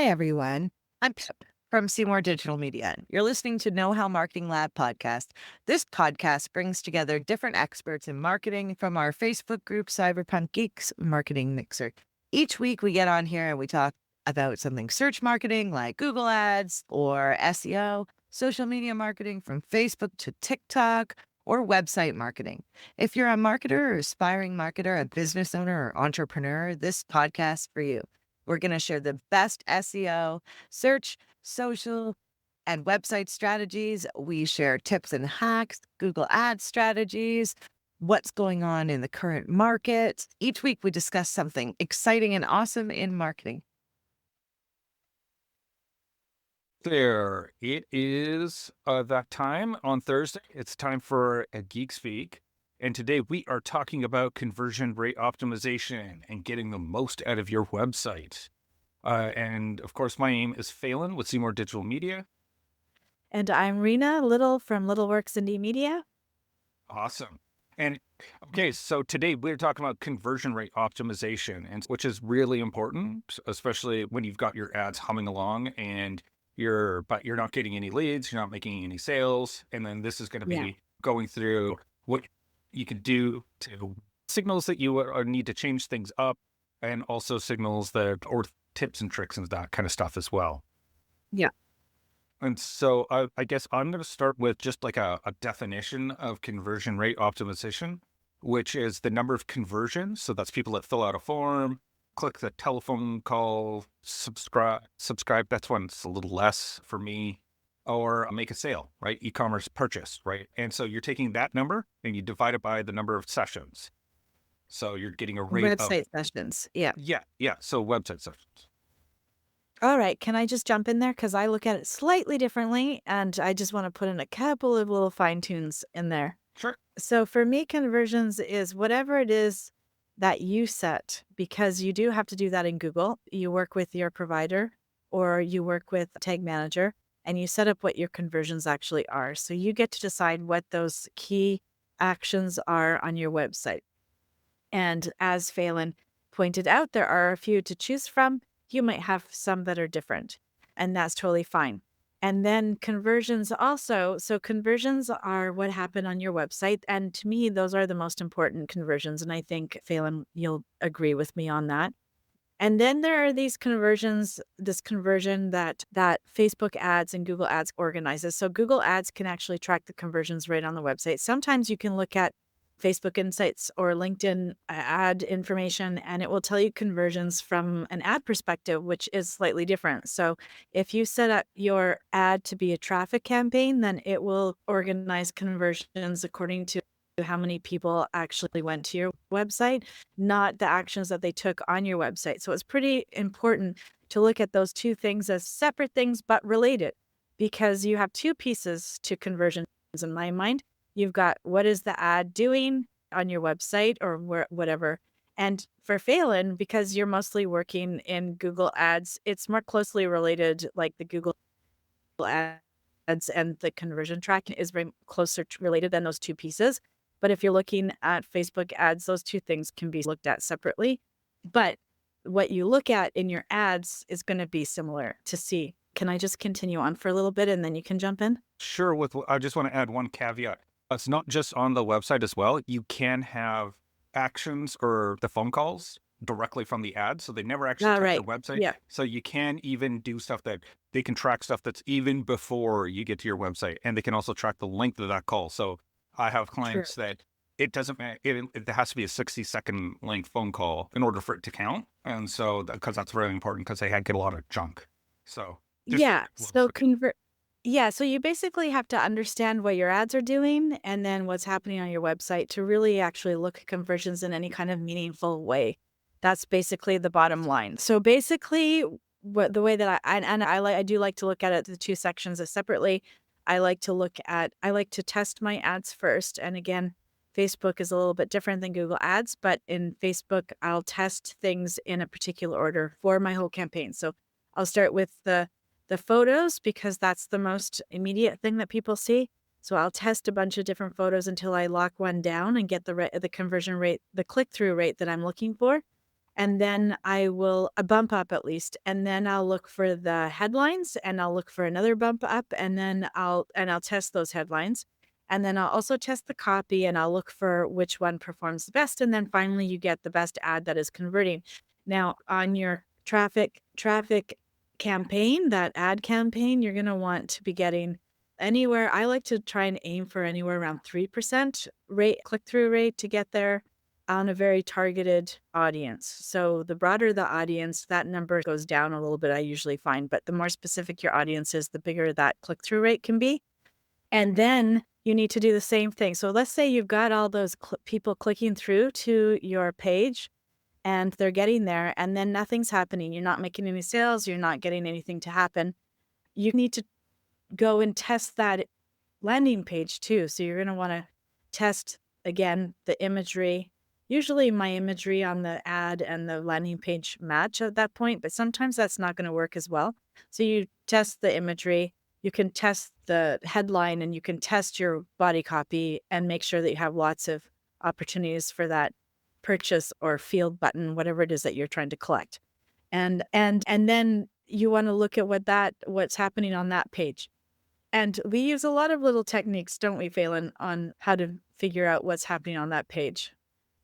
Hi, everyone. I'm Pip from Seymour Digital Media. You're listening to KnowHow Marketing Lab podcast. This podcast brings together different experts in marketing from our Facebook group, Cyberpunk Geeks Marketing Mixer. Each week we get on here and we talk about something search marketing like Google Ads or SEO, social media marketing from Facebook to TikTok, or website marketing. If you're a marketer or aspiring marketer, a business owner or entrepreneur, this podcast for you. We're going to share the best SEO, search, social, and website strategies. We share tips and hacks, Google Ads strategies, what's going on in the current market. Each week, we discuss something exciting and awesome in marketing. There, it is that time on Thursday. It's time for a Geek Speak. And today we are talking about conversion rate optimization and getting the most out of your website. And of course, my name is Phelan with Seymour Digital Media. And I'm Rena Little from Little Works Indie Media. Awesome. And okay, so today we're talking about conversion rate optimization, and which is really important, especially when you've got your ads humming along and you're not getting any leads, you're not making any sales. And then this is going to be going through what you can do to signals that you need to change things up, and also signals that, or tips and tricks and that kind of stuff as well. Yeah. And so I guess I'm going to start with just like a definition of conversion rate optimization, which is the number of conversions. So that's people that fill out a form, click the telephone call, subscribe. That's one it's a little less for me, or make a sale, right? E-commerce purchase, right? And so you're taking that number and you divide it by the number of sessions. So you're getting a rate Website sessions. Yeah. Yeah. So website sessions. All right. Can I just jump in there? Because I look at it slightly differently, and I just want to put in a couple of little fine tunes in there. Sure. So for me, conversions is whatever it is that you set, because you do have to do that in Google. You work with your provider or you work with Tag Manager, and you set up what your conversions actually are. So you get to decide what those key actions are on your website. And as Phelan pointed out, there are a few to choose from. You might have some that are different, and that's totally fine. And then conversions also. So conversions are what happen on your website. And to me, those are the most important conversions. And I think, Phelan, you'll agree with me on that. And then there are these conversions, this conversion that Facebook ads and Google ads organizes. So Google ads can actually track the conversions right on the website. Sometimes you can look at Facebook Insights or LinkedIn ad information, and it will tell you conversions from an ad perspective, which is slightly different. So if you set up your ad to be a traffic campaign, then it will organize conversions according to how many people actually went to your website, not the actions that they took on your website. So it's pretty important to look at those two things as separate things, but related, because you have two pieces to conversions in my mind. You've got what is the ad doing on your website or whatever. And for Phelan, because you're mostly working in Google Ads, it's more closely related, like the Google Ads and the conversion tracking is very closer related than those two pieces. But if you're looking at Facebook ads, those two things can be looked at separately. But what you look at in your ads is going to be similar to see. Can I just continue on for a little bit and then you can jump in? Sure. I just want to add one caveat. It's not just on the website as well. You can have actions or the phone calls directly from the ad. So they never actually touch the website. Yeah. So you can even do stuff that they can track stuff that's even before you get to your website. And they can also track the length of that call. So I have clients that it doesn't matter. It has to be a 60-second length phone call in order for it to count. And so, because that's really important, because they get a lot of junk. So so you basically have to understand what your ads are doing and then what's happening on your website to really actually look at conversions in any kind of meaningful way. That's basically the bottom line. So basically, the way that I do like to look at it, the two sections separately. I like to test my ads first. And again, Facebook is a little bit different than Google Ads, but in Facebook, I'll test things in a particular order for my whole campaign. So I'll start with the photos because that's the most immediate thing that people see. So I'll test a bunch of different photos until I lock one down and get the conversion rate, the click-through rate that I'm looking for. And then I will a bump up at least, and then I'll look for the headlines, and I'll look for another bump up, and then I'll test those headlines. And then I'll also test the copy, and I'll look for which one performs the best, and then finally you get the best ad that is converting. Now, on your traffic campaign, that ad campaign, you're going to want to be getting anywhere. I like to try and aim for anywhere around 3% rate click-through rate to get there on a very targeted audience. So the broader the audience, that number goes down a little bit, I usually find, but the more specific your audience is, the bigger that click-through rate can be. And then you need to do the same thing. So let's say you've got all those people clicking through to your page and they're getting there and then nothing's happening. You're not making any sales, you're not getting anything to happen. You need to go and test that landing page too. So you're going to want to test again the imagery. Usually my imagery on the ad and the landing page match at that point, but sometimes that's not going to work as well. So you test the imagery, you can test the headline, and you can test your body copy and make sure that you have lots of opportunities for that purchase or field button, whatever it is that you're trying to collect. And then you want to look at what's happening on that page. And we use a lot of little techniques, don't we, Phelan, on how to figure out what's happening on that page?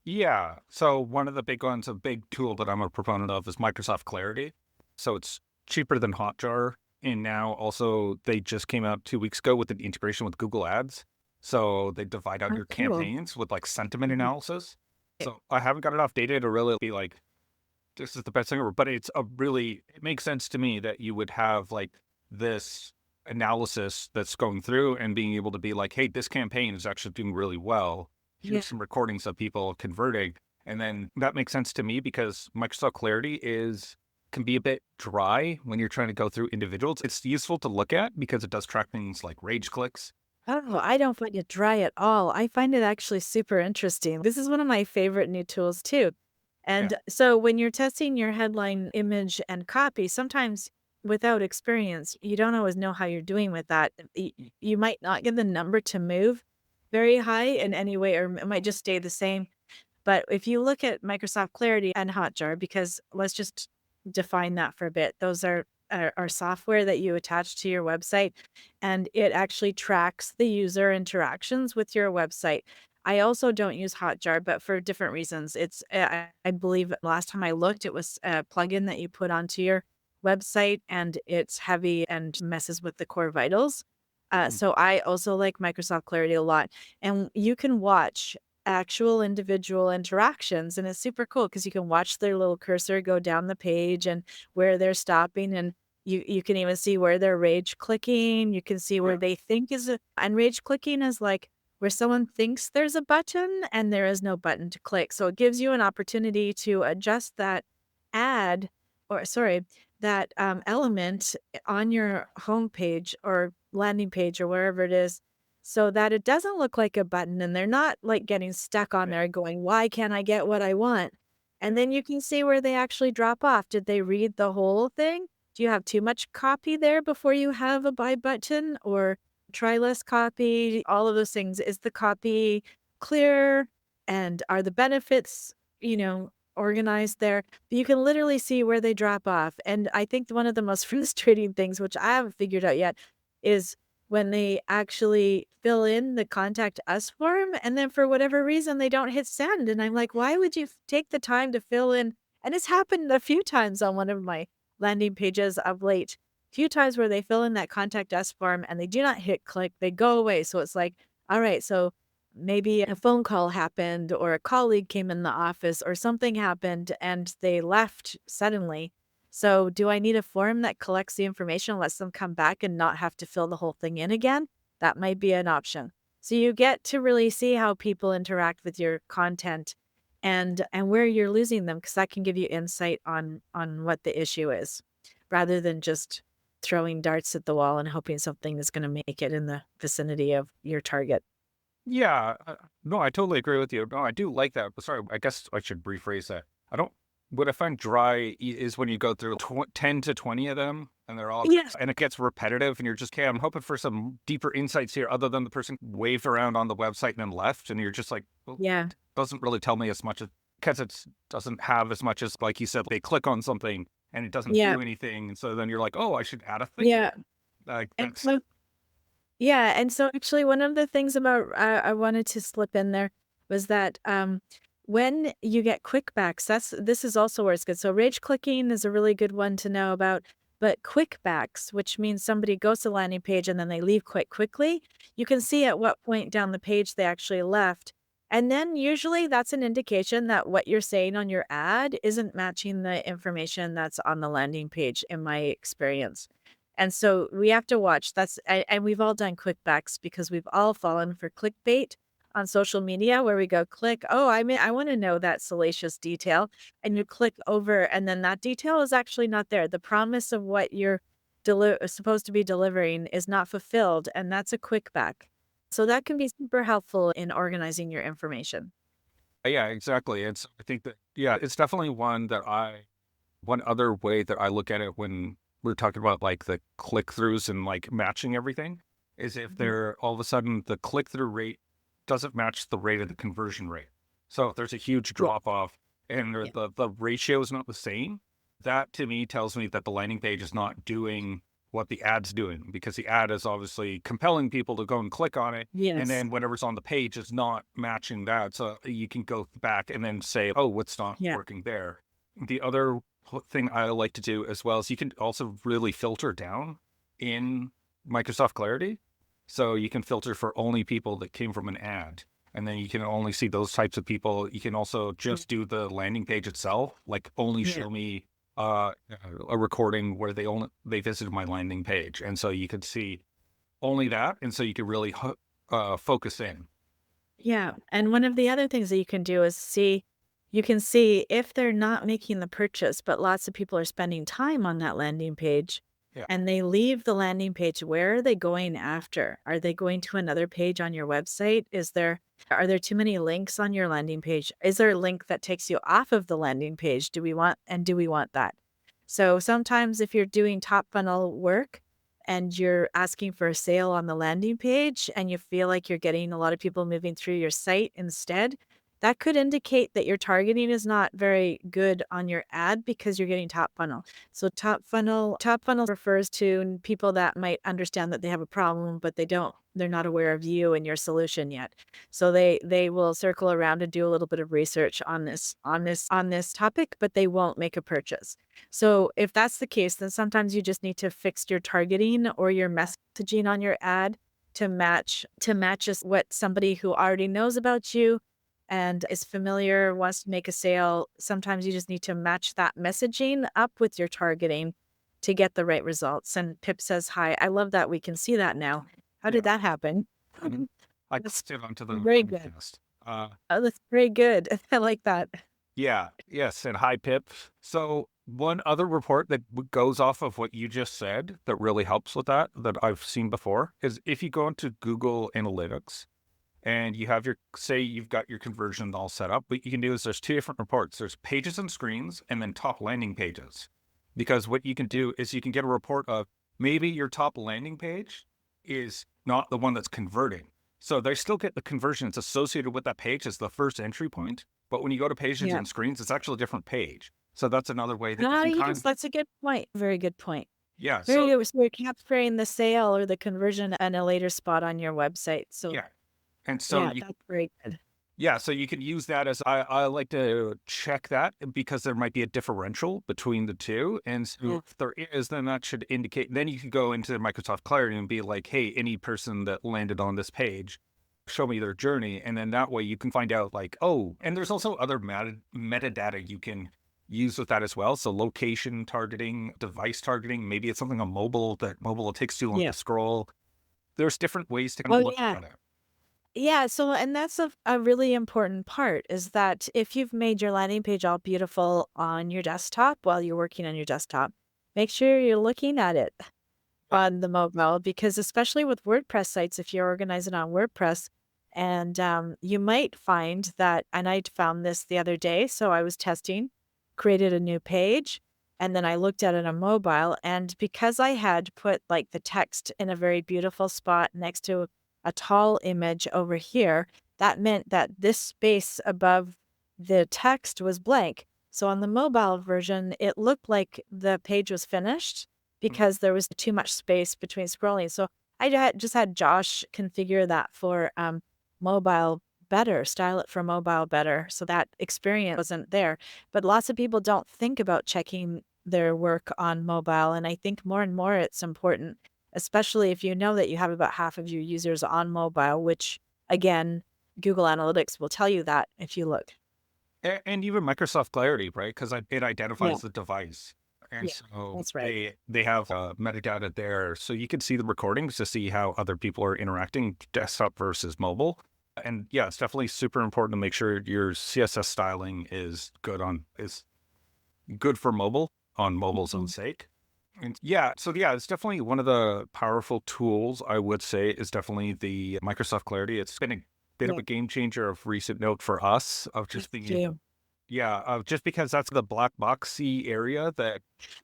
Yeah. So one of the big ones, a big tool that I'm a proponent of is Microsoft Clarity. So it's cheaper than Hotjar. And now also they just came out 2 weeks ago with an integration with Google Ads. So they divide out Oh, your cool. campaigns with like sentiment Mhm. analysis. So I haven't got enough data to really be like, this is the best thing ever. But it makes sense to me that you would have like this analysis that's going through and being able to be like, hey, this campaign is actually doing really well. Yeah. Here's some recordings of people converting. And then that makes sense to me because Microsoft Clarity can be a bit dry when you're trying to go through individuals. It's useful to look at because it does track things like rage clicks. Oh, I don't find it dry at all. I find it actually super interesting. This is one of my favorite new tools too. Yeah. And so when you're testing your headline image and copy, sometimes without experience, you don't always know how you're doing with that. You might not get the number to move very high in any way, or it might just stay the same. But if you look at Microsoft Clarity and Hotjar, because let's just define that for a bit, those are software that you attach to your website, and it actually tracks the user interactions with your website. I also don't use Hotjar, but for different reasons. It's I believe last time I looked, it was a plugin that you put onto your website, and it's heavy and messes with the core vitals. Mm. So I also like Microsoft Clarity a lot, and you can watch actual individual interactions, and it's super cool because you can watch their little cursor go down the page and where they're stopping, and you can even see where they're rage clicking. You can see where Yeah. they think is a and rage clicking is like where someone thinks there's a button and there is no button to click. So it gives you an opportunity to adjust that ad or sorry, that element on your homepage or landing page or wherever it is so that it doesn't look like a button and they're not like getting stuck on Right. there going, why can't I get what I want? And then you can see where they actually drop off. Did they read the whole thing? Do you have too much copy there before you have a buy button or try less copy? All of those things. Is the copy clear? And are the benefits, organized there? You can literally see where they drop off. And I think one of the most frustrating things, which I haven't figured out yet, is when they actually fill in the contact us form and then for whatever reason they don't hit send. And I'm like, why would you take the time to fill in? And it's happened a few times on one of my landing pages of late. Few times where they fill in that contact us form and they do not hit click, they go away. So it's like, all right, so maybe a phone call happened or a colleague came in the office or something happened and they left suddenly. So do I need a form that collects the information, lets them come back and not have to fill the whole thing in again? That might be an option. So you get to really see how people interact with your content and where you're losing them because that can give you insight on what the issue is rather than just throwing darts at the wall and hoping something is going to make it in the vicinity of your target. Yeah. No, I totally agree with you. No, I do like that. But sorry, I guess I should rephrase that. I don't. What I find dry is when you go through 10 to 20 of them and they're all, Yes. and it gets repetitive and you're just, okay, I'm hoping for some deeper insights here other than the person waved around on the website and then left. And you're just like, well, Yeah. doesn't really tell me as much as because it doesn't have as much as, like you said, they click on something and it doesn't Yeah. do anything. And so then you're like, oh, I should add a thing. Yeah. Like And that's, so yeah, and so actually one of the things about I wanted to slip in there was that when you get quickbacks, this is also where it's good. So rage clicking is a really good one to know about, but quickbacks, which means somebody goes to the landing page and then they leave quite quickly, you can see at what point down the page they actually left. And then usually that's an indication that what you're saying on your ad isn't matching the information that's on the landing page, in my experience. And so we have to watch. And we've all done clickbacks because we've all fallen for clickbait on social media where we go click, oh, I want to know that salacious detail. And you click over, and then that detail is actually not there. The promise of what you're supposed to be delivering is not fulfilled. And that's a clickback. So that can be super helpful in organizing your information. yeah, exactly. And so I think that, yeah, it's definitely one other way that I look at it when we're talking about like the click throughs and like matching everything is if Mhm. they're all of a sudden the click through rate doesn't match the rate of the conversion rate. So if there's a huge Yeah. drop off and Yeah. the ratio is not the same, that to me tells me that the landing page is not doing what the ad's doing, because the ad is obviously compelling people to go and click on it. And Yes. then whatever's on the page is not matching that. So you can go back and then say, oh, what's not Yeah. working there? The other thing I like to do as well is you can also really filter down in Microsoft Clarity. So you can filter for only people that came from an ad. And then you can only see those types of people. You can also just do the landing page itself, like only Yeah. show me uh, a recording where they visited my landing page. And so you could see only that. And so you could really focus in. Yeah, and one of the other things that you can do is you can see if they're not making the purchase, but lots of people are spending time on that landing page Yeah. and they leave the landing page. Where are they going after? Are they going to another page on your website? Are there too many links on your landing page? Is there a link that takes you off of the landing page? Do we want that? So sometimes if you're doing top funnel work, and you're asking for a sale on the landing page and you feel like you're getting a lot of people moving through your site instead, that could indicate that your targeting is not very good on your ad because you're getting top funnel. So top funnel refers to people that might understand that they have a problem, but they're not aware of you and your solution yet. So they will circle around and do a little bit of research on this topic, but they won't make a purchase. So if that's the case, then sometimes you just need to fix your targeting or your messaging on your ad to match just what somebody who already knows about you and is familiar, wants to make a sale. Sometimes you just need to match that messaging up with your targeting to get the right results. And Pip says hi. I love that we can see that now. How Yeah. did that happen? Mhm. I That's clicked it onto the very good. podcast. Oh, that's very good. I like that. Yeah, yes, and hi, Pip. So one other report that goes off of what you just said that really helps with that I've seen before is if you go into Google Analytics and you have say you've got your conversion all set up, what you can do is there's two different reports. There's pages and screens and then top landing pages. Because what you can do is you can get a report of maybe your top landing page is not the one that's converting. So they still get the conversion. It's associated with that page as the first entry point. But when you go to pages Yeah. and screens, it's actually a different page. So that's another way that you Ah, can yes, that's a good point. Very good point. yeah. Very So good. So you're capturing the sale or the conversion in a later spot on your website. So yeah. And so yeah, that's very good. yeah, so you can use that as I like to check that because there might be a differential between the two. And so Yeah. if there is, then that should indicate, then you can go into Microsoft Clarity and be like, hey, any person that landed on this page, show me their journey. And then that way you can find out like, oh, and there's also other metadata you can use with that as well. So location targeting, device targeting, maybe it's something on mobile it takes too long Yeah. to scroll. There's different ways to kind Oh of look yeah. at it. Yeah, so and that's a really important part is that if you've made your landing page all beautiful on your desktop while you're working on your desktop, make sure you're looking at it on the mobile because especially with WordPress sites, if you organize it on WordPress, and you might find that, and I found this the other day, so I was testing, created a new page, and then I looked at it on mobile, and because I had put like the text in a very beautiful spot next to a tall image over here, that meant that this space above the text was blank. So on the mobile version, it looked like the page was finished because there was too much space between scrolling. So just had Josh configure that for mobile better, style it for mobile better. So that experience wasn't there. But lots of people don't think about checking their work on mobile. And I think more and more it's important, especially if you know that you have about half of your users on mobile, which again, Google Analytics will tell you that if you look. And even Microsoft Clarity, right? Because it Yeah. identifies the device. And Yeah, so that's right. they have metadata there. So you can see the recordings to see how other people are interacting, desktop versus mobile. And yeah, it's definitely super important to make sure your CSS styling is good for mobile on mobile's own Mhm. sake. And yeah, so yeah, it's definitely one of the powerful tools I would say is definitely the Microsoft Clarity. It's been a bit of Yeah, a game changer of recent note for us of just it's being able, true. yeah, just because that's the black boxy area that,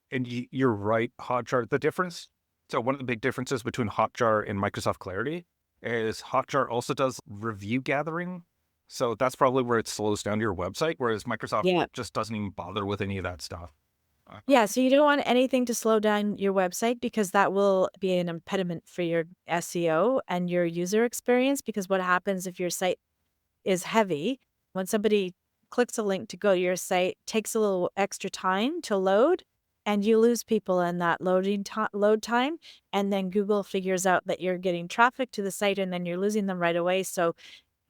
and you're right, Hotjar, the difference. So one of the big differences between Hotjar and Microsoft Clarity is Hotjar also does review gathering. So that's probably where it slows down your website, whereas Microsoft Yeah. just doesn't even bother with any of that stuff. Uh, Yeah, so you don't want anything to slow down your website because that will be an impediment for your SEO and your user experience. Because what happens if your site is heavy, when somebody clicks a link to go to your site, takes a little extra time to load, and you lose people in that load time. And then Google figures out that you're getting traffic to the site and then you're losing them right away. So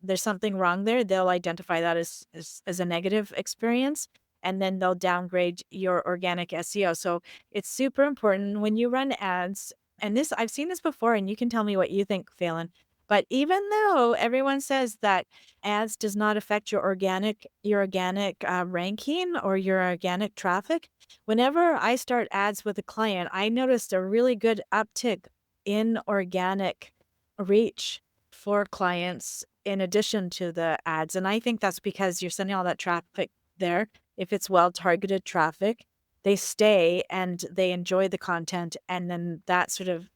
there's something wrong there, they'll identify that as a negative experience, and then they'll downgrade your organic SEO. So it's super important when you run ads. And this, I've seen this before, and you can tell me what you think, Phelan. But even though everyone says that ads does not affect your organic ranking or your organic traffic, whenever I start ads with a client, I noticed a really good uptick in organic reach for clients in addition to the ads. And I think that's because you're sending all that traffic there. If it's well targeted traffic, they stay and they enjoy the content. And then that sort of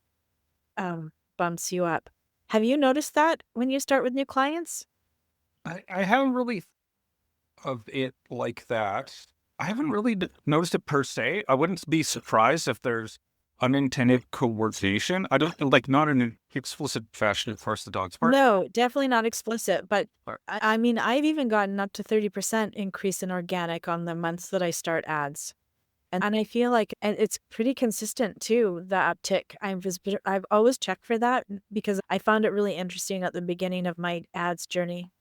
bumps you up. Have you noticed that when you start with new clients? I haven't really of it like that. I haven't really noticed it per se. I wouldn't be surprised if there's unintended coordination. I don't like not in an explicit fashion, of course, the dog's part. No, definitely not explicit. But Or- I mean, I've even gotten up to 30% increase in organic on the months that I start ads. And I feel like and it's pretty consistent too, the uptick. I've always checked for that because I found it really interesting at the beginning of my ads journey.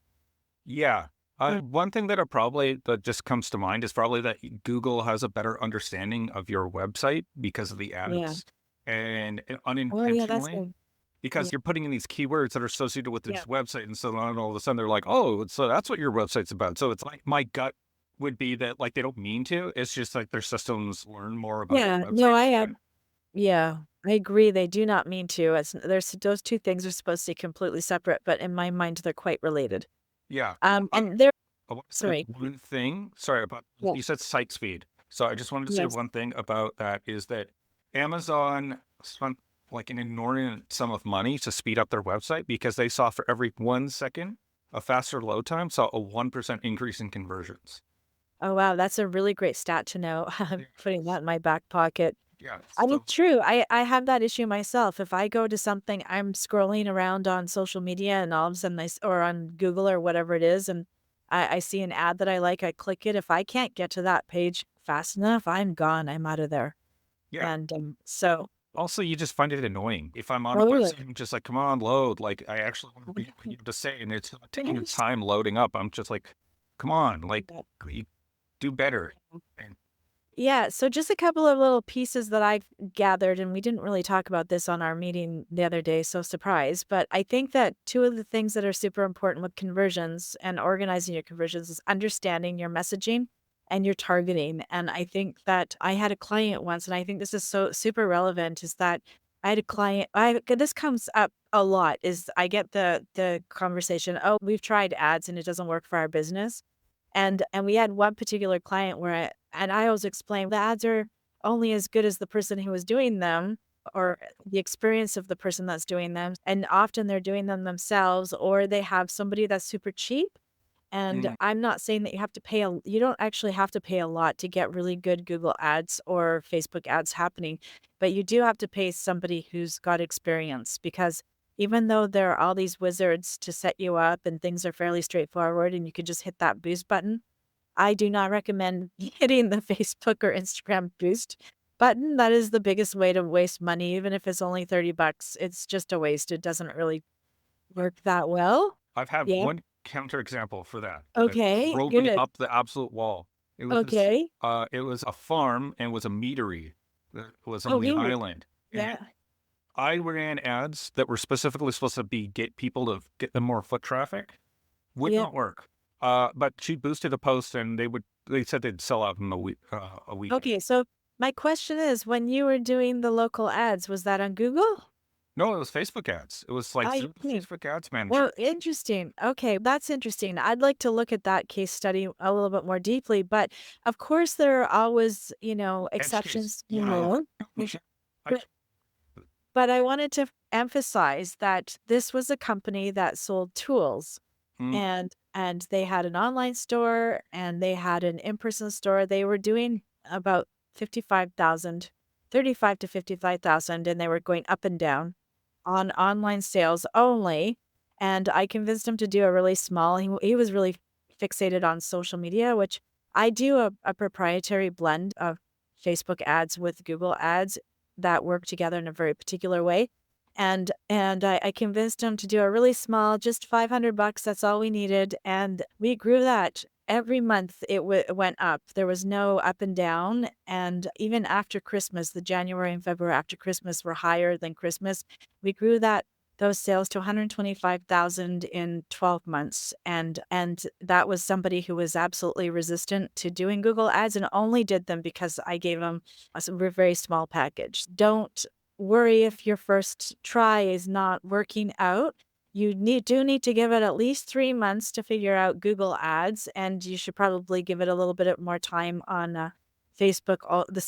Yeah. One thing that just comes to mind is probably that Google has a better understanding of your website because of the Yeah. ads and Oh, yeah, that's unintentionally good. because Yeah. you're putting in these keywords that are associated with Yeah. this website. And so then all of a sudden they're like, oh, so that's what your website's about. So it's like my gut would be that like they don't mean to. It's just like their systems learn more about Yeah. your No, website. I am. Yeah. I agree. They do not mean to. There's those two things are supposed to be completely separate, but in my mind, they're quite related. Yeah. And they're I want to say sorry. one thing. Sorry about Yeah. you said site speed. So I just wanted to say Yes. one thing about that is that Amazon spent like an inordinate sum of money to speed up their website because they saw for every 1 second a faster load time saw a 1% increase in conversions. Oh, wow. That's a really great stat to know. I'm Yeah. putting that in my back pocket. Yeah. And So it's true. I have that issue myself. If I go to something, I'm scrolling around on social media and all of a sudden or on Google or whatever it is, and I see an ad that I like, I click it. If I can't get to that page fast enough, I'm gone. I'm out of there. yeah. And so Also, you just find it annoying. If I'm on a totally. website, I'm just like, come on, load. Like, I actually want to read what you have to say, and it's not taking the time loading up. I'm just like, come on, like, you do better. And Yeah, so just a couple of little pieces that I've gathered, and we didn't really talk about this on our meeting the other day, so surprise. But I think that two of the things that are super important with conversions and organizing your conversions is understanding your messaging and your targeting. And I think that I had a client once, and I think this is so super relevant, is that I had a client, this comes up a lot, is I get the conversation, oh, we've tried ads and it doesn't work for our business. And we had one particular client where I always explain the ads are only as good as the person who is doing them or the experience of the person that's doing them. And often they're doing them themselves or they have somebody that's super cheap And Mm. I'm not saying that you don't actually have to pay a lot to get really good Google ads or Facebook ads happening, but you do have to pay somebody who's got experience, because even though there are all these wizards to set you up and things are fairly straightforward and you could just hit that boost button, I do not recommend hitting the Facebook or Instagram boost button. That is the biggest way to waste money, even if it's only $30. It's just a waste. It doesn't really work that well. I've had Yeah. one counterexample for that. That Okay, drove me good. up the absolute wall. Okay. It was a farm and was a meadery that was Oh, on the really? island. And Yeah. I ran ads that were specifically supposed to be get people to get them more foot traffic. Would Yeah. not work. But she boosted a post and they said they'd sell out in a weekend. Okay, so my question is, when you were doing the local ads, was that on Google? No, it was Facebook ads. It was like I through the see. Facebook ads manager. Well, interesting. Okay, that's interesting. I'd like to look at that case study a little bit more deeply, but of course there are always, Edge case. exceptions. Yeah. I, But but I wanted to emphasize that this was a company that sold tools, mm, and they had an online store and they had an in-person store. They were doing about 55,000, 35 to 55,000, and they were going up and down on online sales only. And I convinced him to do a really small, he was really fixated on social media, which I do a proprietary blend of Facebook ads with Google ads that work together in a very particular way. And I convinced him to do a really small, just $500. That's all we needed. And we grew that every month. It went up. There was no up and down. And even after Christmas, the January and February after Christmas were higher than Christmas. We grew those sales to 125,000 in 12 months. And that was somebody who was absolutely resistant to doing Google ads and only did them because I gave him very small package. Don't worry if your first try is not working out. You do need to give it at least 3 months to figure out Google ads, and you should probably give it a little bit more time on Facebook, about the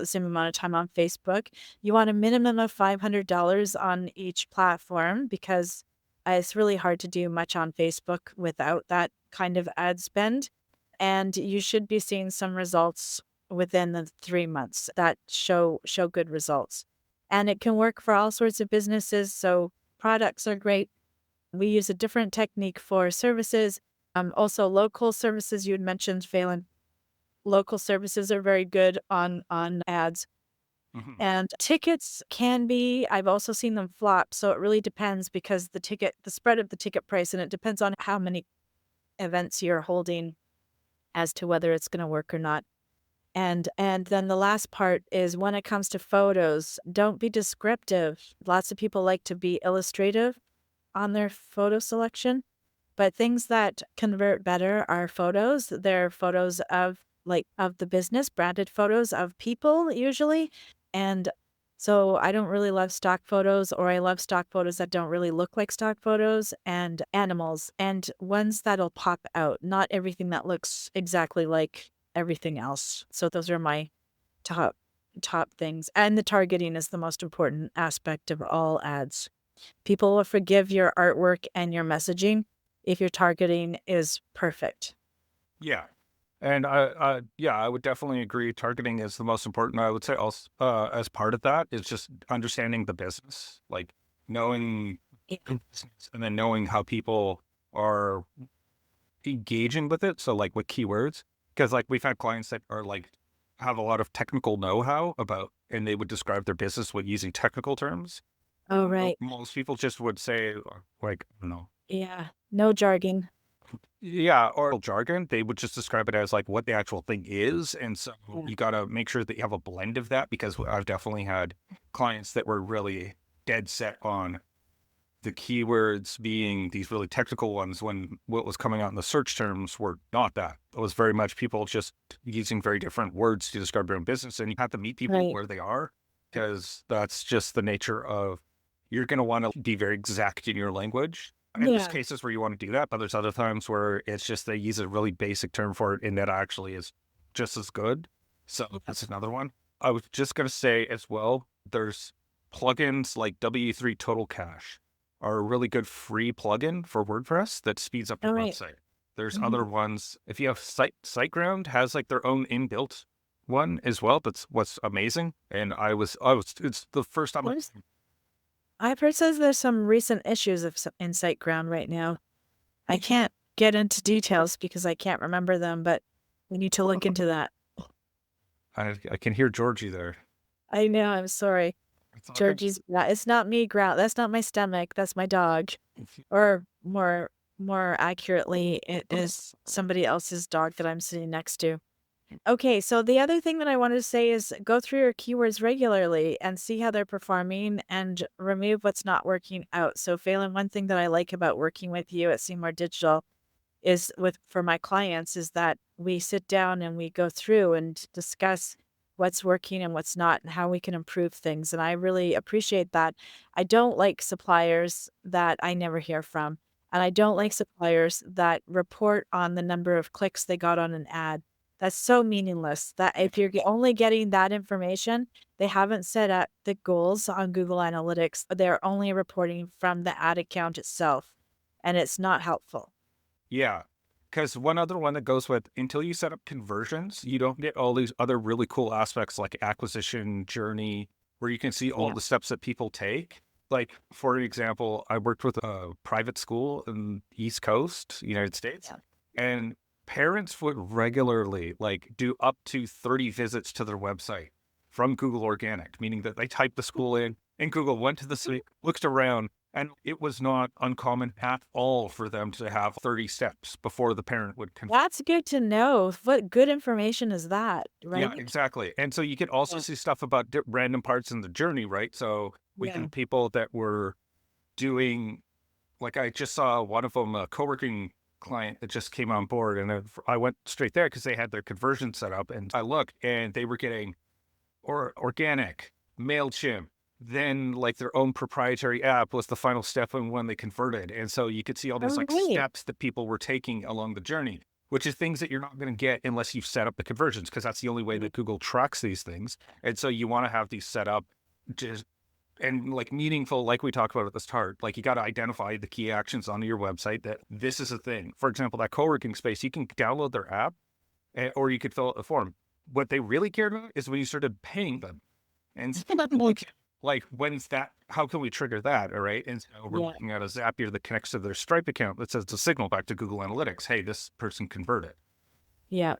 same amount of time on Facebook. You want a minimum of $500 on each platform, because it's really hard to do much on Facebook without that kind of ad spend. And you should be seeing some results within the 3 months that show good results. And it can work for all sorts of businesses. So products are great. We use a different technique for services. Also local services, you had mentioned, Phelan. Local services are very good on ads. mhm. And tickets can be, I've also seen them flop. So it really depends, because the spread of the ticket price, and it depends on how many events you're holding as to whether it's going to work or not. And then the last part is, when it comes to photos, don't be descriptive. Lots of people like to be illustrative on their photo selection, but things that convert better are photos. They're photos of the business, branded photos of people usually. And so I don't really love stock photos, or I love stock photos that don't really look like stock photos, and animals, and ones that'll pop out, not everything that looks exactly like everything else. So those are my top things. And the targeting is the most important aspect of all ads. People will forgive your artwork and your messaging if your targeting is perfect. Yeah. And I would definitely agree. Targeting is the most important. I would say also, as part of that is just understanding the business, like knowing Yeah. the business, and then knowing how people are engaging with it. So like with keywords, because like we've had clients that are like have a lot of technical know-how about, and they would describe their business with using technical terms. Oh, right. Most people just would say like, I don't know. Yeah. No jargon. Yeah, or jargon, they would just describe it as like what the actual thing is. And so Yeah. you got to make sure that you have a blend of that, because I've definitely had clients that were really dead set on the keywords being these really technical ones when what was coming out in the search terms were not that. It was very much people just using very different words to describe their own business. And you have to meet people Right. where they are, because that's just the nature of, you're going to want to be very exact in your language. And there's Yeah. cases where you want to do that, but there's other times where it's just they use a really basic term for it, and that actually is just as good. So that's another one. I was just going to say as well, there's plugins like W3 Total Cache are a really good free plugin for WordPress that speeds up your All right. website. There's other Mhm. ones. If you have SiteGround has like their own inbuilt one as well. That's what's amazing. And it's the first time. What is I've heard says there's some recent issues of in SiteGround right now. I can't get into details because I can't remember them, but we need to look into that. I can hear Georgie there. I know, I'm sorry. It's all good. Georgie's it's not me growl. That's not my stomach. That's my dog. Or more accurately, it is somebody else's dog that I'm sitting next to. Okay, so the other thing that I wanted to say is go through your keywords regularly and see how they're performing and remove what's not working out. So, Phelan, one thing that I like about working with you at Seymour Digital is for my clients is that we sit down and we go through and discuss what's working and what's not and how we can improve things. And I really appreciate that. I don't like suppliers that I never hear from. And I don't like suppliers that report on the number of clicks they got on an ad. That's so meaningless. That if you're only getting that information, they haven't set up the goals on Google Analytics. They're only reporting from the ad account itself, and it's not helpful. Yeah. Because one other one that goes with until you set up conversions, you don't get all these other really cool aspects like acquisition journey, where you can see all Yeah. the steps that people take. Like, for example, I worked with a private school in the East Coast, United States, Yeah. and parents would regularly like do up to 30 visits to their website from Google Organic, meaning that they typed the school in and Google went to the site, looked around, and it was not uncommon at all for them to have 30 steps before the parent would confirm. That's good to know. What good information is that, Yeah, right? exactly. And so you could also Yeah. see stuff about random parts in the journey, right? So we Yeah. can people that were doing, like I just saw one of them, a co-working client that just came on board, and I went straight there because they had their conversion set up, and I looked, and they were getting organic, MailChimp, then like their own proprietary app was the final step and when they converted. And so you could see all these Oh, like great. steps that people were taking along the journey, which is things that you're not going to get unless you've set up the conversions, because that's the only way that Google tracks these things. And so you want to have these set up just and like meaningful, like we talked about at the start. Like you got to identify the key actions on your website that this is a thing. For example, that co-working space, you can download their app or you could fill out a form. What they really cared about is when you started paying them. And so, like, when's that? How can we trigger that? All right. And so we're Yeah. looking at a Zapier that connects to their Stripe account that says to signal back to Google Analytics, hey, this person converted. Yeah.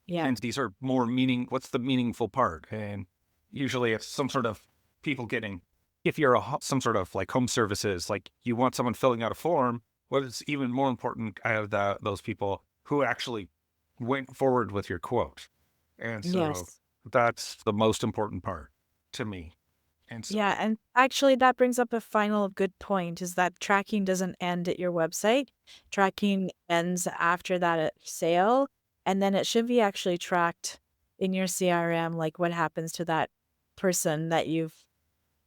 Yeah. And these are more what's the meaningful part? And usually it's some sort of people getting, if you're some sort of like home services, like you want someone filling out a form, what is even more important out of those people who actually went forward with your quote. And so Yes. that's the most important part to me. And so, Yeah. And actually, that brings up a final good point is that tracking doesn't end at your website. Tracking ends after that sale. And then it should be actually tracked in your CRM, like what happens to that person that you've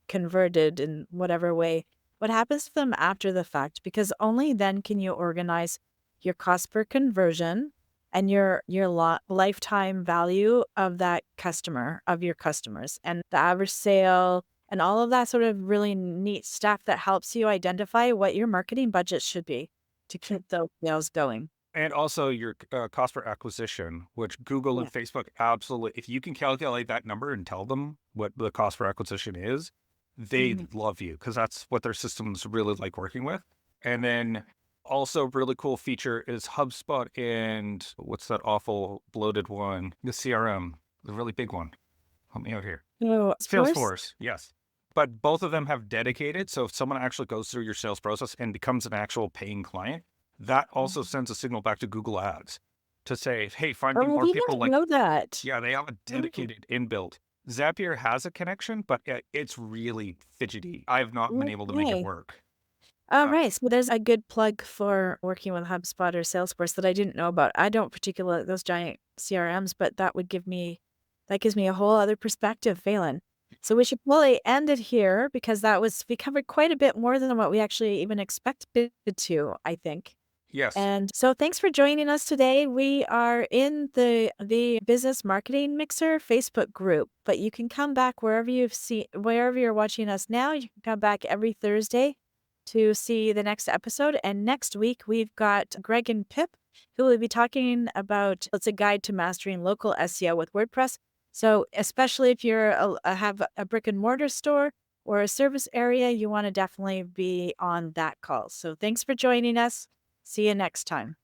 converted in whatever way. What happens to them after the fact? Because only then can you organize your cost per conversion and your lifetime value of that customer, of your customers, and the average sale and all of that sort of really neat stuff that helps you identify what your marketing budget should be to keep those sales going. and also your cost per acquisition, which Google Yeah. and Facebook absolutely, if you can calculate that number and tell them what the cost per acquisition is, they Mhm. love you because that's what their systems really like working with. And then also really cool feature is HubSpot and what's that awful bloated one? The CRM, the really big one. Help me out here. So, Salesforce, yes. But both of them have dedicated. So if someone actually goes through your sales process and becomes an actual paying client, that also sends a signal back to Google Ads to say, hey, find me oh, more we people didn't like, know that. yeah, they have a dedicated inbuilt. Zapier has a connection, but it's really fidgety. I have not been able to make it Okay. work. Oh, Uh, right. So there's a good plug for working with HubSpot or Salesforce that I didn't know about. I don't particularly like those giant CRMs, but that gives me a whole other perspective, Phelan. So we should probably end it here because we covered quite a bit more than what we actually even expected to, I think. yes. And so thanks for joining us today. We are in the Business Marketing Mixer Facebook group, but you can come back wherever you're watching us now. You can come back every Thursday to see the next episode. And next week we've got Greg and Pip who will be talking about it's a guide to mastering local SEO with WordPress. So, especially if have a brick and mortar store or a service area, you want to definitely be on that call. So, thanks for joining us. See you next time.